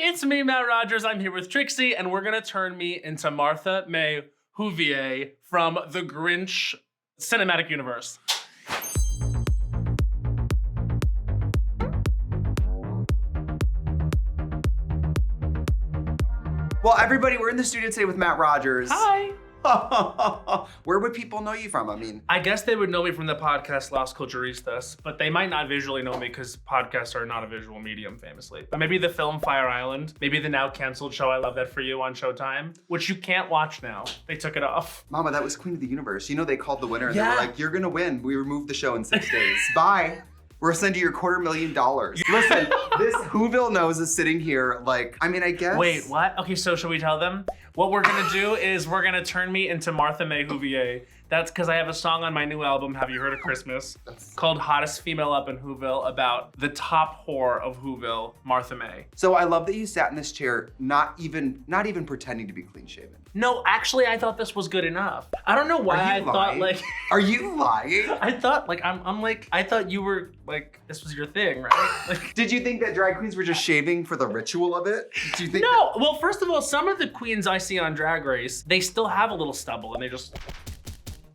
it's me, Matt Rogers. I'm here with Trixie, and we're gonna turn me into Martha May Whovier from the Grinch cinematic universe. Well, everybody, we're in the studio today with Matt Rogers. Hi. Where would people know you from? I mean, I guess they would know me from the podcast Las Culturistas, but they might not visually know me because podcasts are not a visual medium, famously. But maybe the film Fire Island, maybe the now canceled show I Love That For You on Showtime, which you can't watch now. They took it off. Mama, that was Queen of the Universe. You know, they called the winner and Yeah. they were like, you're gonna win. We removed the show in 6 days. Bye. We're sending you your $250,000. Listen, this Whoville nose is sitting here like, I mean, I guess. Wait, what? Okay, so should we tell them? What we're gonna do is we're gonna turn me into Martha May Whovier. That's because I have a song on my new album, Have You Heard of Christmas, called Hottest Female Up in Whoville, about the top whore of Whoville, Martha May. So I love that you sat in this chair, not even pretending to be clean shaven. No, actually, I thought this was good enough. I don't know why I thought like. Are you lying? I thought like I'm like I thought you were like this was your thing, right? Like, Did you think that drag queens were just shaving for the ritual of it? Do you think? no. Well, first of all, some of the queens I see on Drag Race, they still have a little stubble, and they just.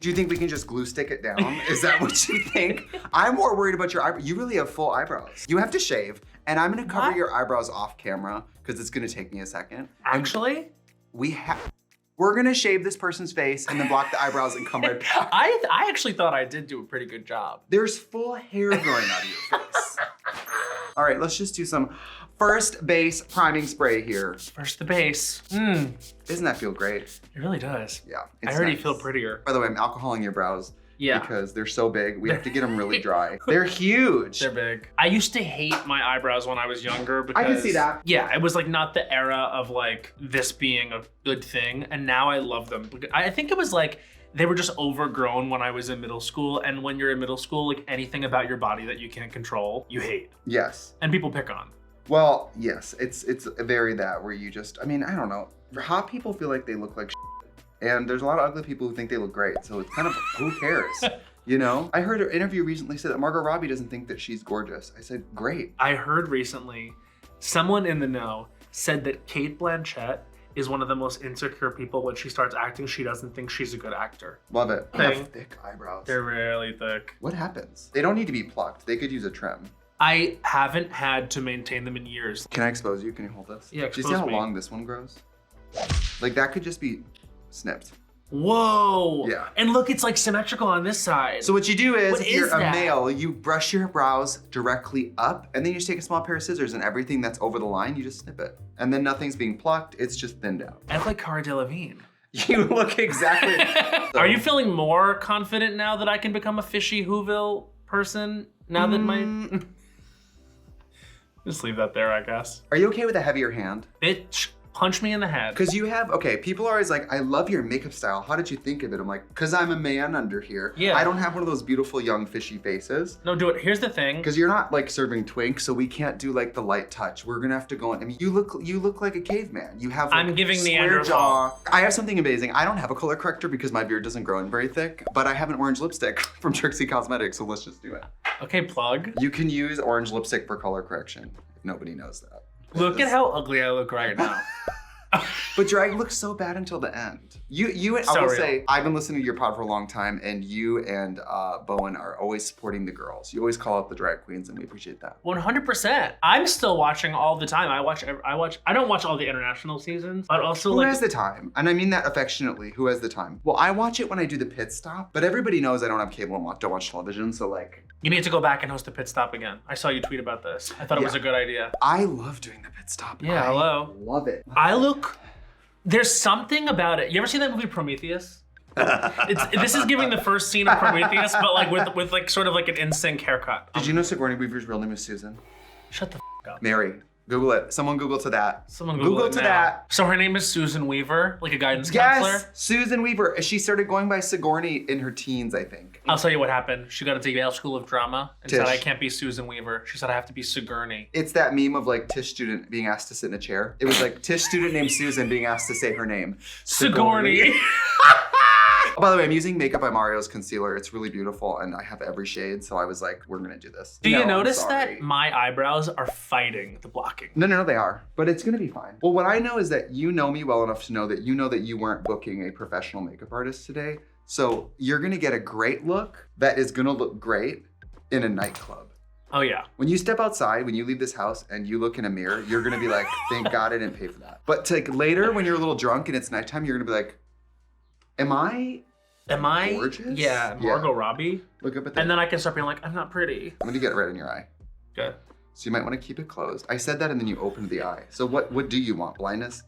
Do you think we can just glue stick it down? Is that what you think? I'm more worried about your eyebrows. You really have full eyebrows. You have to shave, and I'm gonna cover your eyebrows off camera because it's gonna take me a second. Actually, We're gonna shave this person's face and then block the eyebrows and come right back. I actually thought I did do a pretty good job. There's full hair growing out of your face. All right, let's just do some first base priming spray here. First the base. Doesn't that feel great? It really does. Yeah. I already feel prettier. By the way, I'm alcoholing your brows. Yeah. Because they're so big, we have to get them really dry. They're huge. They're big. I used to hate my eyebrows when I was younger because I can see that. Yeah, it was like not the era of like this being a good thing, and now I love them. I think it was like they were just overgrown when I was in middle school, and when you're in middle school, like anything about your body that you can't control, you hate. Yes. And people pick on. Well, yes, it's very that where you just, I mean, I don't know. Hot people feel like they look like shit. And there's a lot of ugly people who think they look great. So it's kind of, who cares? You know? I heard an interview recently say that Margot Robbie doesn't think that she's gorgeous. I said, great. I heard recently, someone in the know said that Cate Blanchett is one of the most insecure people. When she starts acting, she doesn't think she's a good actor. Love it. They have thick eyebrows. They're really thick. What happens? They don't need to be plucked. They could use a trim. I haven't had to maintain them in years. Can I expose you? Can you hold this? Yeah, do you see how long this one grows? Like that could just be snipped. Whoa. Yeah. And look, it's like symmetrical on this side. So what you do is, What if you're is a that? male, you brush your brows directly up, and then you just take a small pair of scissors, and everything that's over the line, you just snip it. And then nothing's being plucked, it's just thinned out. I look like Cara Delevingne. You look exactly. Are you feeling more confident now that I can become a fishy Whoville person? Now that my... Just leave that there, I guess. Are you okay with a heavier hand? Bitch, punch me in the head. Because you have, okay, people are always like, I love your makeup style. How did you think of it? I'm like, because I'm a man under here. Yeah. I don't have one of those beautiful young fishy faces. No, do it. Here's the thing. Because you're not like serving twink, so we can't do like the light touch. We're gonna have to go in. I mean, you look like a caveman. You have like, I'm giving square Neanderthal. jaw. I have something amazing. I don't have a color corrector because my beard doesn't grow in very thick, but I have an orange lipstick from Trixie Cosmetics, so let's just do it. Okay, plug. You can use orange lipstick for color correction. If nobody knows that. Look at how ugly I look right now. But drag looks so bad until the end. You and So I will real. say, I've been listening to your pod for a long time, and you and Bowen are always supporting the girls. You always call out the drag queens, and we appreciate that. 100%. I'm still watching all the time. I don't watch all the international seasons, but also Who like has the time? And I mean that affectionately. Who has the time? Well, I watch it when I do the pit stop, but everybody knows I don't have cable and don't watch television, so like. you need to go back and host a pit stop again. I saw you tweet about this. I thought it was a good idea. I love doing the pit stop. Yeah, hello. Love it. There's something about it. You ever see that movie Prometheus? This is giving the first scene of Prometheus, but like with like sort of like an in-sync haircut. Did you know Sigourney Weaver's real name is Susan? Shut the f up. Mary. Google it. Someone Google to that. Someone Google it to now. that. So her name is Susan Weaver, like a guidance counselor? Yes, Susan Weaver. She started going by Sigourney in her teens, I think. I'll tell you what happened. She got into Yale School of Drama and said, Tish. I can't be Susan Weaver. She said, I have to be Sigourney. It's that meme of like Tish student being asked to sit in a chair. It was like Tish student named Susan being asked to say her name. Sigourney. Oh, by the way, I'm using Makeup by Mario's concealer. It's really beautiful and I have every shade. So I was like, we're gonna do this. Do you No, I'm notice sorry. that my eyebrows are fighting the blocking? No, they are, but it's gonna be fine. Well, what I know is that you know me well enough to know that you weren't booking a professional makeup artist today. So you're gonna get a great look that is gonna look great in a nightclub. Oh yeah. When you step outside, when you leave this house and you look in a mirror, you're gonna be like, thank God I didn't pay for that. But like later when you're a little drunk and it's nighttime, you're gonna be like, am I gorgeous? Yeah, Margot Robbie. Look up at that. And then I can start being like, I'm not pretty. I'm gonna get it right in your eye. Good. So you might wanna keep it closed. I said that and then you opened the eye. So what do you want, blindness?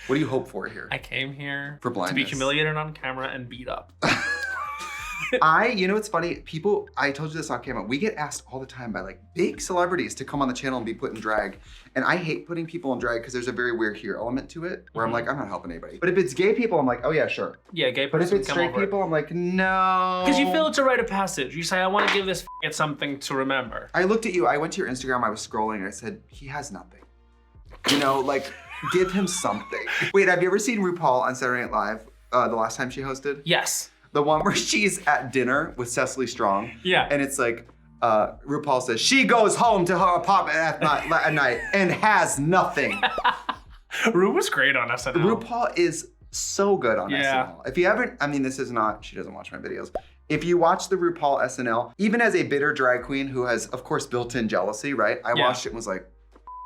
What do you hope for here? I came here For to be blindness. humiliated on camera and beat up. You know what's funny? People, I told you this on camera, we get asked all the time by like big celebrities to come on the channel and be put in drag. And I hate putting people in drag because there's a very weird here element to it where I'm like, I'm not helping anybody. But if it's gay people, I'm like, oh yeah, sure. Yeah, gay But if person it's come straight over. people, I'm like, no. Because you feel it's a rite of passage. You say, I want to give this f***ing something to remember. I looked at you, I went to your Instagram, I was scrolling and I said, he has nothing. You know, like, give him something. Wait, have you ever seen RuPaul on Saturday Night Live, the last time she hosted? Yes. The one where she's at dinner with Cecily Strong. Yeah. And it's like, RuPaul says, she goes home to her apartment at night and has nothing. Ru was great on SNL. RuPaul is so good on Yeah. SNL. If you haven't, I mean, this is not, she doesn't watch my videos. If you watch the RuPaul SNL, even as a bitter drag queen who has, of course, built-in jealousy, right? I watched it and was like,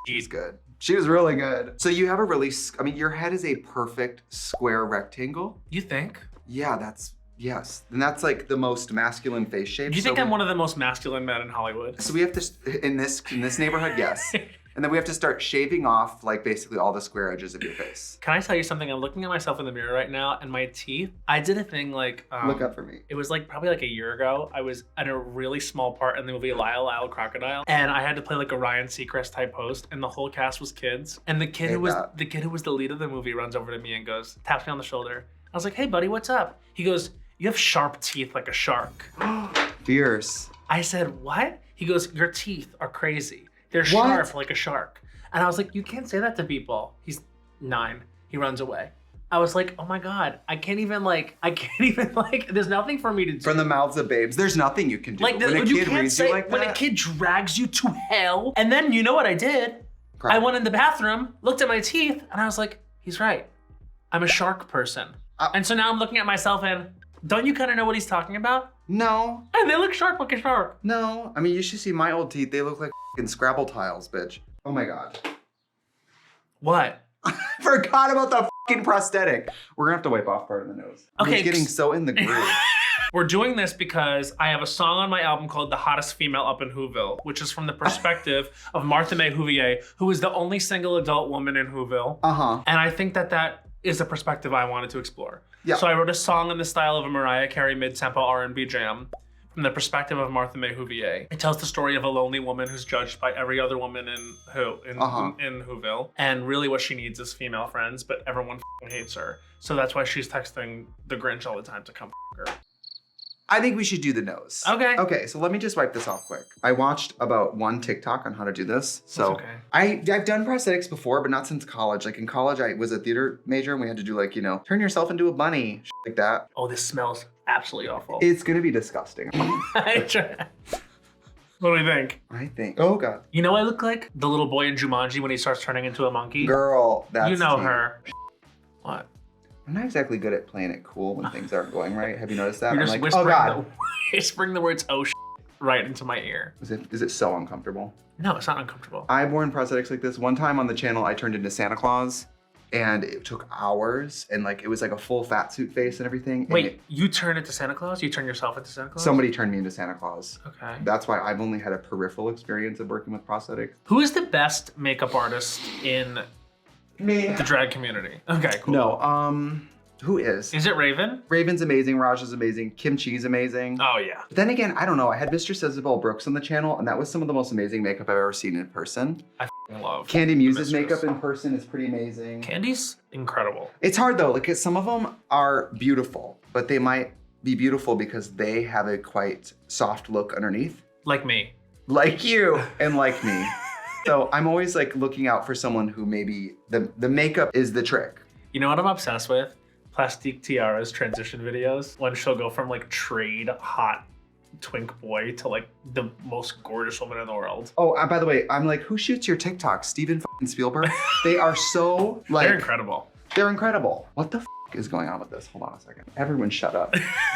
she's good. She was really good. So you have a really, I mean, your head is a perfect square rectangle. You think? Yeah, yes. And that's like the most masculine face shape. Do you think I'm one of the most masculine men in Hollywood? So we have to, in this neighborhood, yes. And then we have to start shaving off like basically all the square edges of your face. Can I tell you something? I'm looking at myself in the mirror right now and my teeth, I did a thing like... Look up for me. It was like probably like a year ago. I was in a really small part in the movie Lyle Lyle Crocodile. And I had to play like a Ryan Seacrest type host and the whole cast was kids. And the kid who was the lead of the movie runs over to me and goes, taps me on the shoulder. I was like, hey buddy, what's up? He goes, you have sharp teeth like a shark. Fierce. I said, what? He goes, your teeth are crazy. They're sharp like a shark. And I was like, you can't say that to people. He's 9. He runs away. I was like, oh my God, I can't even there's nothing for me to do. From the mouths of babes, there's nothing you can do. Like, when a kid reads you like that. when a kid drags you to hell, and then you know what I did? Cry. I went in the bathroom, looked at my teeth, and I was like, he's right. I'm a shark person. And so now I'm looking at myself and, don't you kind of know what he's talking about? No. And they look sharp like a shark. No. I mean, you should see my old teeth. They look like f***ing Scrabble tiles, bitch. Oh my God. What? Forgot about the f***ing prosthetic. We're gonna have to wipe off part of the nose. Okay, It's getting so in the groove. We're doing this because I have a song on my album called The Hottest Female Up in Whoville, which is from the perspective of Martha May Whovier, who is the only single adult woman in Whoville. Uh-huh. And I think that is a perspective I wanted to explore. Yeah. So I wrote a song in the style of a Mariah Carey mid-tempo R&B jam from the perspective of Martha May Whovier. It tells the story of a lonely woman who's judged by every other woman in Whoville. And really what she needs is female friends, but everyone hates her. So that's why she's texting the Grinch all the time to come her. I think we should do the nose. Okay. Okay, so let me just wipe this off quick. I watched about one TikTok on how to do this. So okay. I've done prosthetics before, but not since college. Like in college, I was a theater major and we had to do like, you know, turn yourself into a bunny, like that. Oh, this smells absolutely awful. It's gonna be disgusting. What do we think? I think. Oh God. You know I look like the little boy in Jumanji when he starts turning into a monkey? Girl, that's You know tea. her. What? I'm not exactly good at playing it cool when things aren't going right. Have you noticed that? You're I'm just like, whispering, oh God. whispering the words "oh right into my ear. Is it so uncomfortable? No, it's not uncomfortable. I've worn prosthetics like this. One time on the channel, I turned into Santa Claus and it took hours and like, it was like a full fat suit face and everything. And Wait, you turn into Santa Claus? You turn yourself into Santa Claus? somebody turned me into Santa Claus. Okay. That's why I've only had a peripheral experience of working with prosthetics. Who is the best makeup artist in Me. the drag community? Okay, cool. No, who is? Is it Raven? Raven's amazing, Raj is amazing, Kim Chi's amazing. Oh yeah. But then again, I don't know, I had Mistress Isabel Brooks on the channel and that was some of the most amazing makeup I've ever seen in person. I f***ing love Candy Muse's Mistress. makeup in person is pretty amazing. Candy's incredible. It's hard though, like some of them are beautiful, but they might be beautiful because they have a quite soft look underneath. Like me. Like you and like me. So I'm always like looking out for someone who maybe the makeup is the trick. You know what I'm obsessed with? Plastique Tiara's transition videos when she'll go from like trade hot twink boy to like the most gorgeous woman in the world. Oh, by the way, I'm like, who shoots your TikTok? Steven Spielberg? They are so like... They're incredible. They're incredible. What the is going on with this? Hold on a second. Everyone shut up.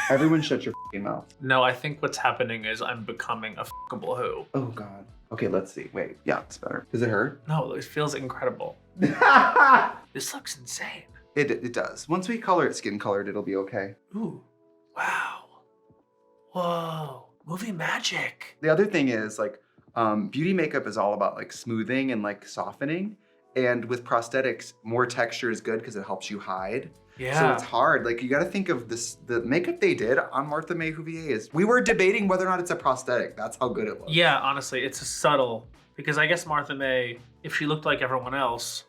Everyone shut your mouth. No, I think what's happening is I'm becoming a fuckable who. Oh God. Okay, let's see. Wait, yeah, it's better. Does it hurt? No, it feels incredible. This looks insane. It does. Once we color it skin colored, it'll be okay. Ooh, wow. Whoa, movie magic. The other thing is like, beauty makeup is all about like smoothing and like softening. And with prosthetics, more texture is good because it helps you hide. Yeah. So it's hard. Like you got to think of this, the makeup they did on Martha May Whovier is, we were debating whether or not it's a prosthetic. That's how good it looks. Yeah, honestly, it's a subtle, because I guess Martha May, if she looked like everyone else,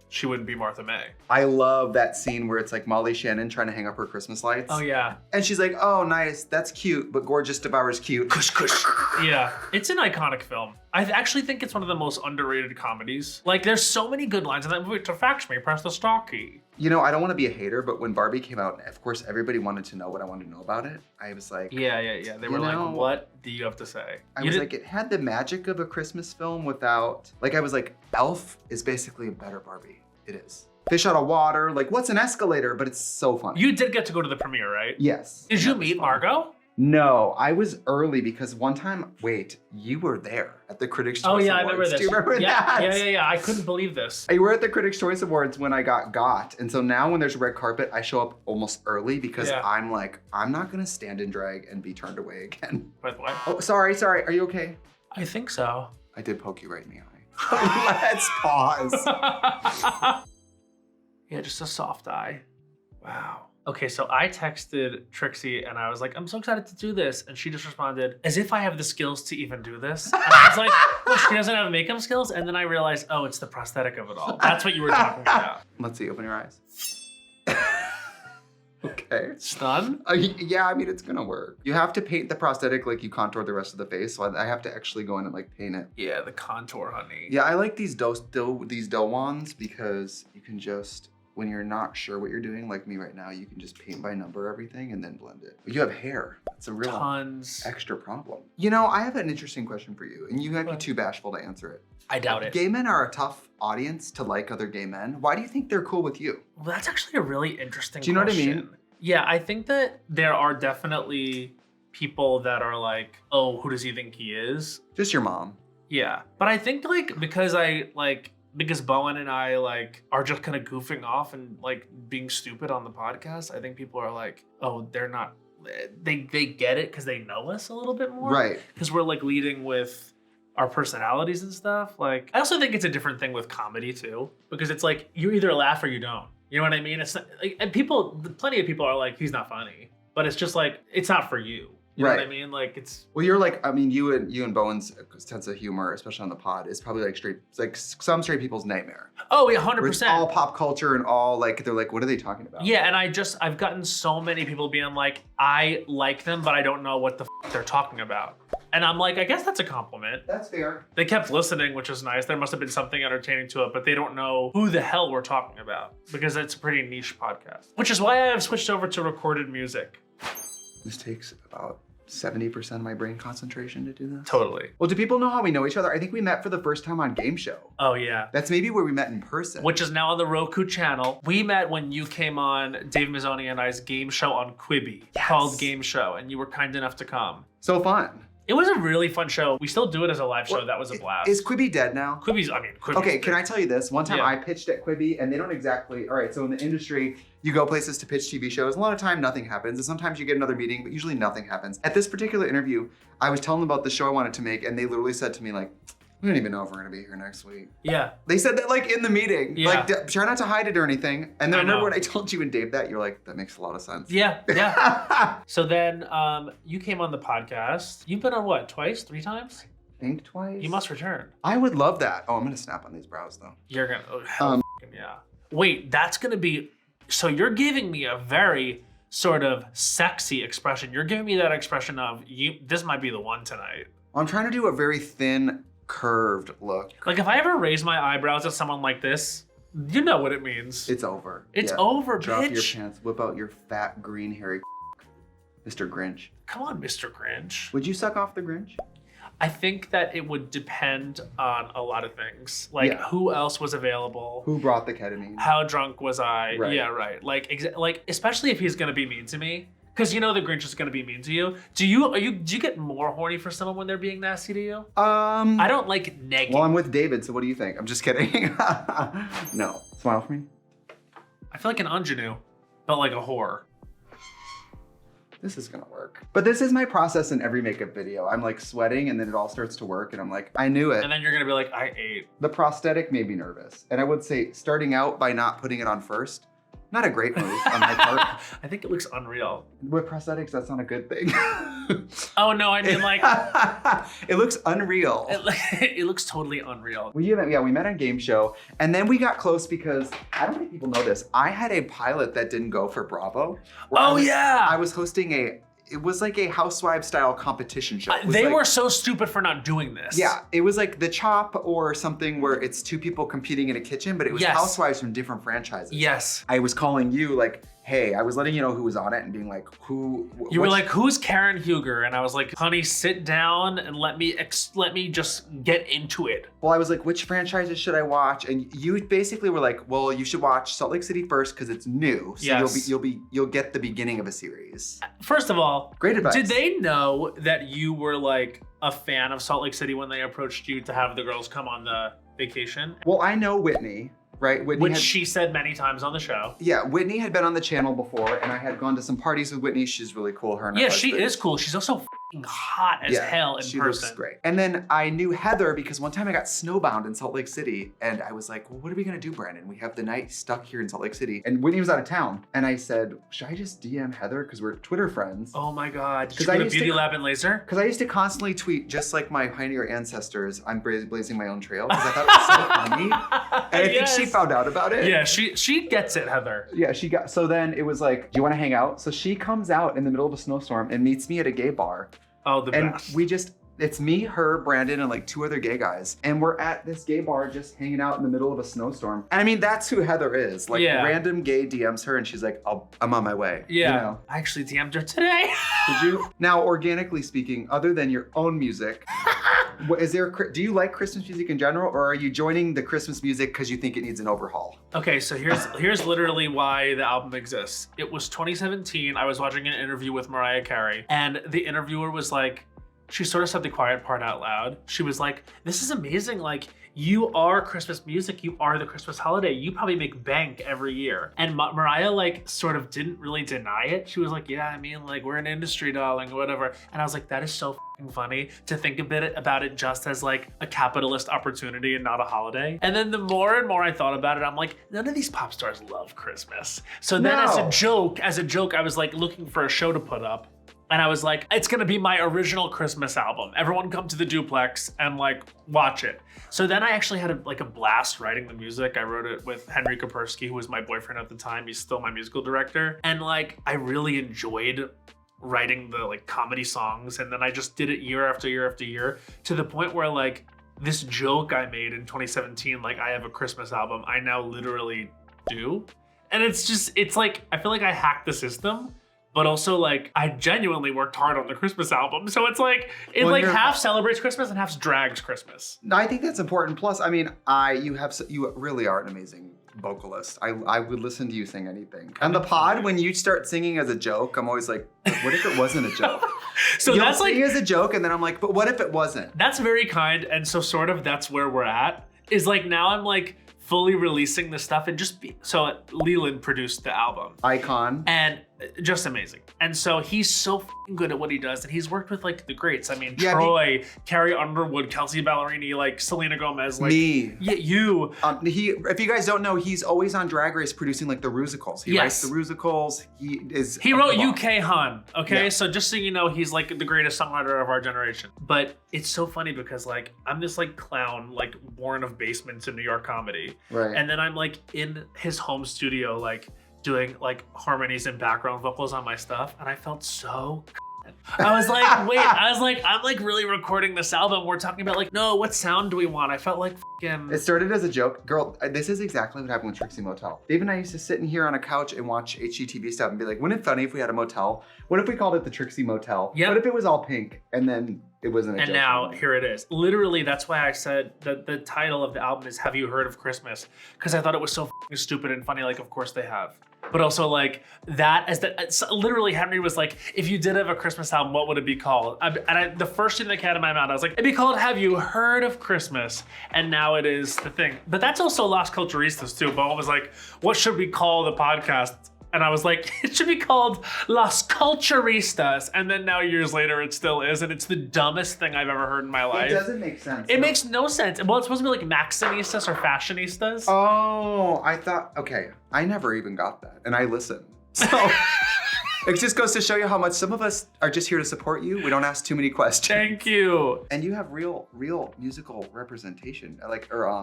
she wouldn't be Martha May. I love that scene where it's like Molly Shannon trying to hang up her Christmas lights. Oh yeah. And she's like, oh nice, that's cute, but gorgeous devours cute. Kush kush. Yeah, it's an iconic film. I actually think it's one of the most underrated comedies. Like there's so many good lines in that movie. To fax me, press the star key. You know, I don't want to be a hater, but when Barbie came out, of course, everybody wanted to know what I wanted to know about it. I was like... Yeah. They were like, what do you have to say? I was like, it had the magic of a Christmas film without... Like, I was like, Elf is basically a better Barbie. It is. Fish out of water, like, what's an escalator? But it's so funny. You did get to go to the premiere, right? Yes. Did you meet Margot? No, I was early because one time, wait, you were there at the Critics' Choice Awards. Oh yeah, I remember this. Do you remember that? Yeah. I couldn't believe this. You were at the Critics' Choice Awards when I got. And so now when there's a red carpet, I show up almost early because I'm like, I'm not gonna stand in drag and be turned away again. By the way. Oh, sorry. Are you okay? I think so. I did poke you right in the eye. Let's pause. Yeah, just a soft eye. Wow. Okay, so I texted Trixie and I was like, I'm so excited to do this. And she just responded, as if I have the skills to even do this. And I was like, well, she doesn't have makeup skills. And then I realized, oh, it's the prosthetic of it all. That's what you were talking about. Let's see, open your eyes. Okay. Stun? Yeah, I mean, it's gonna work. You have to paint the prosthetic like you contour the rest of the face. So I have to actually go in and like paint it. Yeah, the contour, honey. Yeah, I like these dough wands because you can just, when you're not sure what you're doing, like me right now, you can just paint by number everything and then blend it. But you have hair. That's a real extra problem. You know, I have an interesting question for you, and you might be too bashful to answer it. I doubt it. Gay men are a tough audience to like other gay men. Why do you think they're cool with you? Well, that's actually a really interesting question. Do you know what I mean? Yeah, I think that there are definitely people that are like, oh, who does he think he is? Just your mom. Yeah, but I think like, because Bowen and I like are just kind of goofing off and like being stupid on the podcast, I think people are like, oh, they're not, they get it because they know us a little bit more. Right. Because we're like leading with our personalities and stuff. Like, I also think it's a different thing with comedy too, because it's like, you either laugh or you don't. You know what I mean? It's not, like, and plenty of people are like, he's not funny, but it's just like, it's not for you. You know what I mean? Like it's... Well, you're like, I mean, you and Bowen's sense of humor, especially on the pod, is probably like some straight people's nightmare. Oh, yeah, 100%. It's all pop culture and all like, they're like, what are they talking about? Yeah, and I've gotten so many people being like, I like them, but I don't know what the they're talking about. And I'm like, I guess that's a compliment. That's fair. They kept listening, which was nice. There must have been something entertaining to it, but they don't know who the hell we're talking about because it's a pretty niche podcast. Which is why I have switched over to recorded music. This takes about 70% of my brain concentration to do this. Totally. Well, do people know how we know each other? I think we met for the first time on Game Show. Oh, yeah. That's maybe where we met in person. Which is now on the Roku channel. We met when you came on Dave Mazzoni and I's game show on Quibi called Game Show, and you were kind enough to come. So fun. It was a really fun show. We still do it as a live show. Well, that was a blast. Is Quibi dead now? Quibi's okay, can I tell you this? One time I pitched at Quibi and they don't exactly, all right, so in the industry, you go places to pitch TV shows. A lot of time, nothing happens. And sometimes you get another meeting, but usually nothing happens. At this particular interview, I was telling them about the show I wanted to make and they literally said to me like, we don't even know if we're gonna be here next week. Yeah. They said that like in the meeting, like try not to hide it or anything. And then remember when I told you and Dave that, you're like, that makes a lot of sense. Yeah. So then you came on the podcast. You've been on what, twice, 3 times? I think twice. You must return. I would love that. Oh, I'm gonna snap on these brows though. You're gonna, yeah. Wait, that's gonna be, so you're giving me a very sort of sexy expression. You're giving me that expression of, this might be the one tonight. I'm trying to do a very thin, curved look. Like if I ever raise my eyebrows at someone like this, You know what it means. It's over. It's over, Drop bitch. your pants, whip out your fat, green, hairy Mr. Grinch. Come on, Mr. Grinch. Would you suck off the Grinch? I think that it would depend on a lot of things. Like, who else was available? Who brought the ketamine? How drunk was I? Right. Yeah, right. Like, especially if he's gonna be mean to me. Because you know the Grinch is gonna be mean to you. Do you get more horny for someone when they're being nasty to you? I don't like negative. Well, I'm with David, so what do you think? I'm just kidding. No. Smile for me. I feel like an ingenue, but like a whore. This is gonna work. But this is my process in every makeup video. I'm like sweating and then it all starts to work and I'm like, I knew it. And then you're gonna be like, I ate. The prosthetic made me nervous. And I would say starting out by not putting it on first, not a great move on my part. I think it looks unreal. With prosthetics, that's not a good thing. Oh no, I mean like. It looks unreal. It looks totally unreal. We met on game show and then we got close because, I don't think people know this, I had a pilot that didn't go for Bravo. I was hosting it was like a housewife style competition show. They were so stupid for not doing this. Yeah, it was like The Chop or something where it's two people competing in a kitchen, but it was housewives from different franchises. Yes. I was calling you like, hey, I was letting you know who was on it and being like, You were like, who's Karen Huger? And I was like, honey, sit down and let me just get into it. Well, I was like, which franchises should I watch? And you basically were like, well, you should watch Salt Lake City first because it's new. So you'll get the beginning of a series. First of all, great advice. Did they know that you were like a fan of Salt Lake City when they approached you to have the girls come on the vacation? Well, I know Whitney. Right, Which she said many times on the show. Yeah, Whitney had been on the channel before, and I had gone to some parties with Whitney. She's really cool. Her and her she is cool. She's also f***ing hot as hell in person. She looks great. And then I knew Heather because one time I got snowbound in Salt Lake City, and I was like, well, what are we gonna do, Brandon? We have the night stuck here in Salt Lake City, and Whitney was out of town. And I said, should I just DM Heather because we're Twitter friends? Oh my God! Did you go to Beauty Lab and Laser? Because I used to constantly tweet, just like my pioneer ancestors, I'm blazing my own trail because I thought it was so funny. And I think she found out about it. Yeah, she gets it, Heather. Yeah, so then it was like, do you want to hang out? So she comes out in the middle of a snowstorm and meets me at a gay bar. Oh, the best. And we just, it's me, her, Brandon, and like two other gay guys. And we're at this gay bar just hanging out in the middle of a snowstorm. And I mean, that's who Heather is. Like random gay DMs her and she's like, I'm on my way. Yeah, you know? I actually DM'd her today. Did you? Now, organically speaking, other than your own music, do you like Christmas music in general, or are you joining the Christmas music because you think it needs an overhaul? Okay, so here's literally why the album exists. It was 2017. I was watching an interview with Mariah Carey, and the interviewer was like, she sort of said the quiet part out loud. She was like, this is amazing. Like, you are Christmas music. You are the Christmas holiday. You probably make bank every year. And Mariah like sort of didn't really deny it. She was like, yeah, I mean, like we're an industry darling or whatever. And I was like, that is so f***ing funny to think a bit about it just as like a capitalist opportunity and not a holiday. And then the more and more I thought about it, I'm like, none of these pop stars love Christmas. So then as a joke, I was like looking for a show to put up. And I was like, it's gonna be my original Christmas album. Everyone come to the duplex and like watch it. So then I actually had a blast writing the music. I wrote it with Henry Kapersky, who was my boyfriend at the time. He's still my musical director. And like, I really enjoyed writing the like comedy songs. And then I just did it year after year after year to the point where like this joke I made in 2017, like I have a Christmas album, I now literally do. And it's like, I feel like I hacked the system. But also, like, I genuinely worked hard on the Christmas album. So it's like, half celebrates Christmas and half drags Christmas. No, I think that's important. Plus, I mean, you really are an amazing vocalist. I would listen to you sing anything. On the pod, when you start singing as a joke, I'm always like, what if it wasn't a joke? So that's like, as a joke, and then I'm like, but what if it wasn't? That's very kind. And so sort of that's where we're at. Is like, now I'm like, fully releasing this stuff and so Leland produced the album. Icon. And just amazing. And so he's so f***ing good at what he does, and he's worked with like the greats. I mean, Troy, Carrie Underwood, Kelsey Ballerini, like Selena Gomez, like me. Yeah, you. If you guys don't know, he's always on Drag Race producing like the Rusicals. He writes the Rusicals. He wrote UK Hun. Okay, so just so you know, he's like the greatest songwriter of our generation. But it's so funny because like I'm this like clown, like born of basements in New York comedy, right? And then I'm like in his home studio, like doing like harmonies and background vocals on my stuff, and I felt so I was like, wait, I'm like really recording this album. We're talking about like, no, what sound do we want? I felt like fucking. It started as a joke. Girl, this is exactly what happened with Trixie Mattel. Dave and I used to sit in here on a couch and watch HGTV stuff and be like, wouldn't it be funny if we had a motel? What if we called it the Trixie Motel? Yep. What if it was all pink and then it wasn't a joke? And now here it is. Literally, that's why I said that the title of the album is Have You Heard of Christmas? Because I thought it was so fucking stupid and funny. Like, of course they have. But also like that as the literally Henry was like, if you did have a Christmas album, what would it be called? The first thing that came out of my mouth, I was like, it'd be called Have You Heard of Christmas? And now it is the thing. But that's also Las Culturistas too. Bo was like, what should we call the podcast? And I was like, it should be called Las Culturistas. And then now years later, it still is. And it's the dumbest thing I've ever heard in my life. It doesn't make sense. It makes no sense. Well, it's supposed to be like Maxinistas or Fashionistas. Oh, I thought, okay. I never even got that. And I listened. So it just goes to show you how much some of us are just here to support you. We don't ask too many questions. Thank you. And you have real musical representation.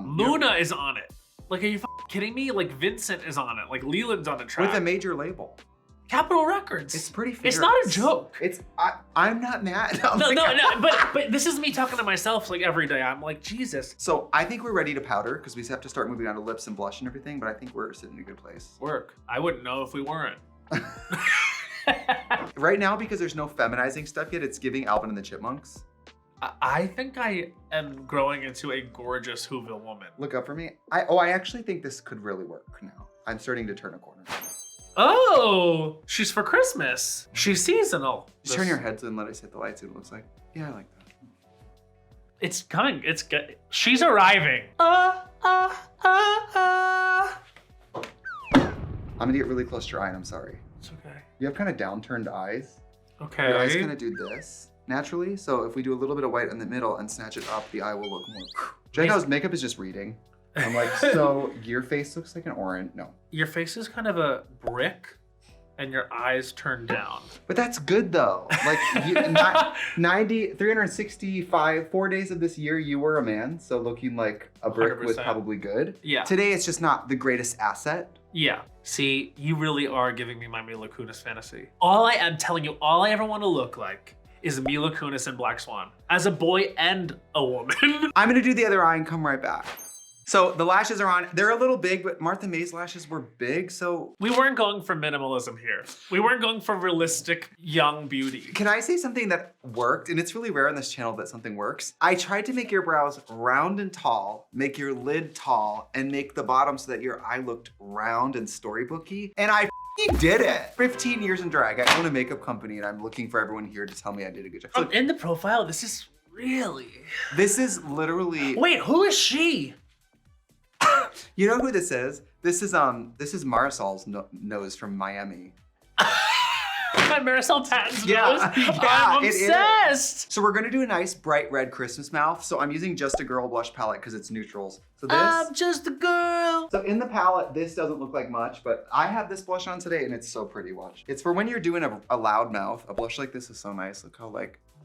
Luna is on it. Like, are you kidding me? Like, Vincent is on it. Like, Leland's on the track. With a major label. Capitol Records. It's pretty fierce. It's not a joke. I'm not mad. No, but this is me talking to myself like every day. I'm like, Jesus. So I think we're ready to powder because we have to start moving on to lips and blush and everything, but I think we're sitting in a good place. Work. I wouldn't know if we weren't. Right now, because there's no feminizing stuff yet, it's giving Alvin and the Chipmunks. I think I am growing into a gorgeous Whoville woman. Look up for me. I actually think this could really work now. I'm starting to turn a corner. Oh, she's for Christmas. She's seasonal. Just turn your heads and let us hit the lights. See what it looks like. Yeah, I like that. It's coming. It's good. She's arriving. I'm gonna get really close to your eye and I'm sorry. It's okay. You have kind of downturned eyes. Okay. Your eyes kind of do this naturally. So if we do a little bit of white in the middle and snatch it up, the eye will look more. Jenna's makeup is just reading. I'm like, so your face looks like an orange. No. Your face is kind of a brick and your eyes turn down. But that's good though. Like 365, 4 days of this year, you were a man. So looking like a brick 100%. was probably good. Yeah. Today, it's just not the greatest asset. Yeah. See, you really are giving me my Mila Kunis fantasy. All I am telling you, all I ever want to look like is Mila Kunis in Black Swan as a boy and a woman. I'm gonna do the other eye and come right back. So the lashes are on. They're a little big, but Martha May's lashes were big, so. We weren't going for minimalism here. We weren't going for realistic young beauty. Can I say something that worked? And it's really rare on this channel that something works. I tried to make your brows round and tall, make your lid tall, and make the bottom so that your eye looked round and storybooky. And I did it. 15 years in drag. I own a makeup company and I'm looking for everyone here to tell me I did a good job. So, in the profile, this is really. This is literally. Wait, who is she? You know who this is? This is Marisol's nose from Miami. Marisol Patton's Yeah, nose? I'm it is. obsessed. So we're gonna do a nice bright red Christmas mouth. So I'm using Just a Girl blush palette because it's neutrals. So this. I'm just a girl. So in the palette, this doesn't look like much, but I have this blush on today and it's so pretty, watch. It's for when you're doing a loud mouth. A blush like this is so nice. Look how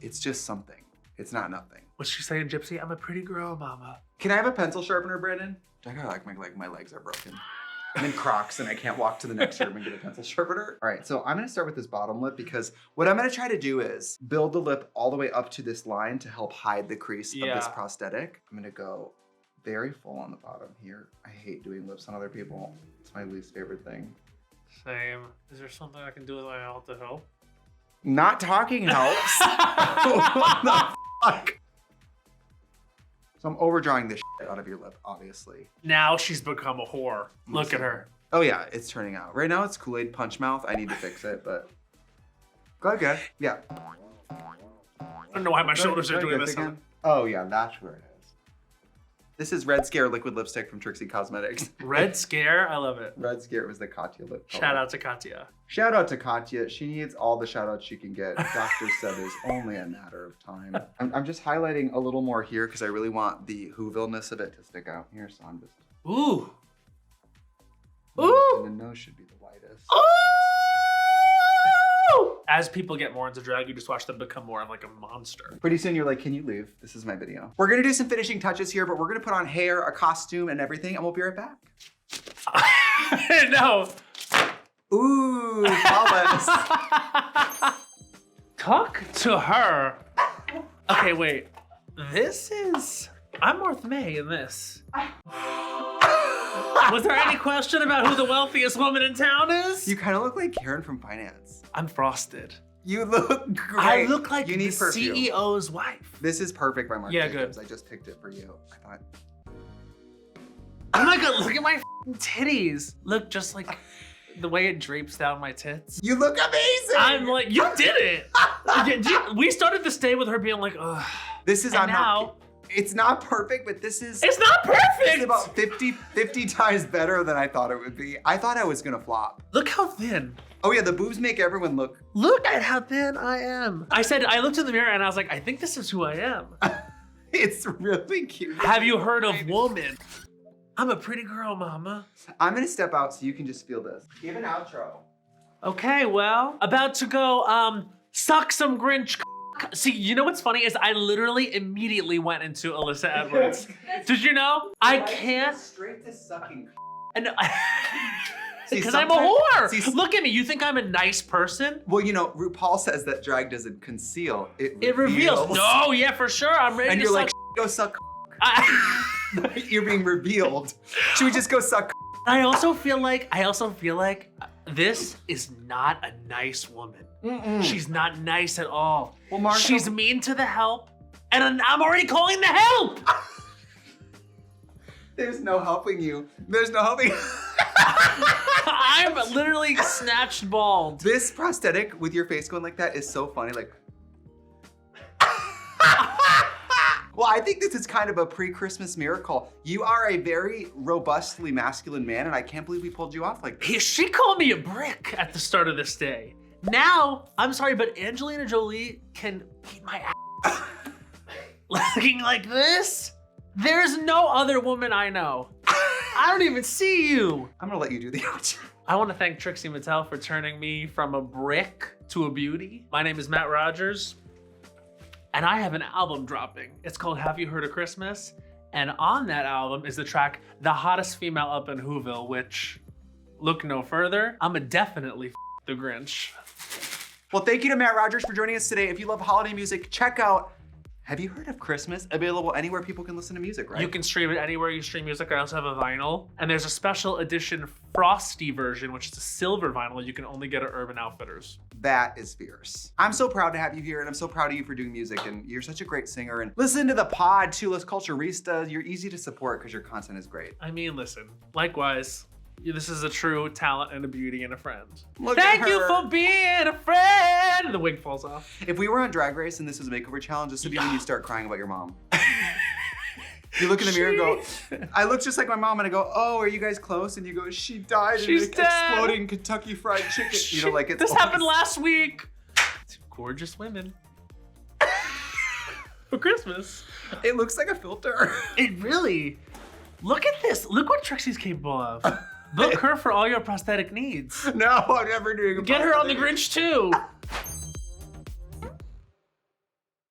it's just something. It's not nothing. What's she saying, Gypsy? I'm a pretty girl, mama. Can I have a pencil sharpener, Brandon? I gotta my legs are broken. I'm in Crocs and I can't walk to the next room and get a pencil sharpener. All right, so I'm gonna start with this bottom lip because what I'm gonna try to do is build the lip all the way up to this line to help hide the crease of this prosthetic. I'm gonna go very full on the bottom here. I hate doing lips on other people. It's my least favorite thing. Same. Is there something I can do with my mouth to help? Not talking helps. What the fuck? So I'm overdrawing this shit out of your lip, obviously. Now she's become a whore. Look at her. Oh yeah, it's turning out. Right now it's Kool-Aid punch mouth. I need to fix it, but go again. Yeah. I don't know why my shoulders are doing this again. Oh yeah, that's where it is. This is Red Scare liquid lipstick from Trixie Cosmetics. Red Scare, I love it. Red Scare was the Katya lip color. Shout out to Katya. Shout out to Katya. She needs all the shout outs she can get. Doctor said it's only a matter of time. I'm just highlighting a little more here because I really want the Whoville-ness of it to stick out. Here, so I'm just. Ooh. Ooh. And the nose should be the lightest. Ooh. As people get more into drag, you just watch them become more of like a monster. Pretty soon you're like, can you leave? This is my video. We're gonna do some finishing touches here, but we're gonna put on hair, a costume, and everything, and we'll be right back. No. Ooh, flawless. Talk to her. Okay, wait. I'm Martha May in this. Was there any question about who the wealthiest woman in town is? You kind of look like Karen from finance. I'm frosted. You look great. I look like you the need perfume. CEO's wife. This is perfect by Marc Yeah, Jacobs. good. I just picked it for you. I thought. Oh my God, look at my titties. Look just like the way it drapes down my tits. You look amazing. I'm like, you did it. We started this day with her being like, ugh. This is, and now, it's not perfect, but this is. It's not perfect. It's about 50 times better than I thought it would be. I thought I was gonna flop. Look how thin. Oh yeah, the boobs make everyone look. Look at how thin I am. I looked in the mirror and I was like, I think this is who I am. It's really cute. Have you heard of woman? I'm a pretty girl, mama. I'm gonna step out so you can just feel this. Give an outro. Okay, well, about to go suck some Grinch. See, you know what's funny is I literally immediately went into Alyssa Edwards. Did you know? I can't. Straight to sucking. And because I'm a whore. Look at me. You think I'm a nice person? Well, you know, RuPaul says that drag doesn't conceal. It reveals. No, yeah, for sure. I'm ready and to you're suck. like, go suck. You're being revealed. Should we just go suck? I also feel like this is not a nice woman. She's not nice at all. Well, Martha, she's mean to the help, and I'm already calling the help. There's no helping you. There's no helping. I'm literally snatched bald. This prosthetic with your face going like that is so funny. Like, well, I think this is kind of a pre-Christmas miracle. You are a very robustly masculine man, and I can't believe we pulled you off like this. She called me a brick at the start of this day. Now, I'm sorry, but Angelina Jolie can beat my ass. Looking like this? There's no other woman I know. I don't even see you. I'm gonna let you do the outro. I want to thank Trixie Mattel for turning me from a brick to a beauty. My name is Matt Rogers, and I have an album dropping. It's called Have You Heard of Christmas? And on that album is the track The Hottest Female Up in Whoville, which, look no further, I'ma definitely the Grinch. Well, thank you to Matt Rogers for joining us today. If you love holiday music, check out Have You Heard of Christmas? Available anywhere people can listen to music, right? You can stream it anywhere you stream music. I also have a vinyl. And there's a special edition Frosty version, which is a silver vinyl you can only get at Urban Outfitters. That is fierce. I'm so proud to have you here, and I'm so proud of you for doing music, and you're such a great singer. And listen to the pod too, Las Culturistas. You're easy to support because your content is great. I mean, listen, likewise, this is a true talent and a beauty and a friend. Look Thank you for being a friend. The wig falls off. If we were on Drag Race and this was a makeover challenge, this would be when you start crying about your mom. You look in the mirror and go, I look just like my mom, and I go, oh, are you guys close? And you go, she died in an exploding Kentucky Fried Chicken. You know, like it's This happened last week. Two gorgeous women. For Christmas. It looks like a filter. It really. Look at this. Look what Trixie's capable of. Book her for all your prosthetic needs. No, I'm never doing a Get her on the prosthetic. Grinch too.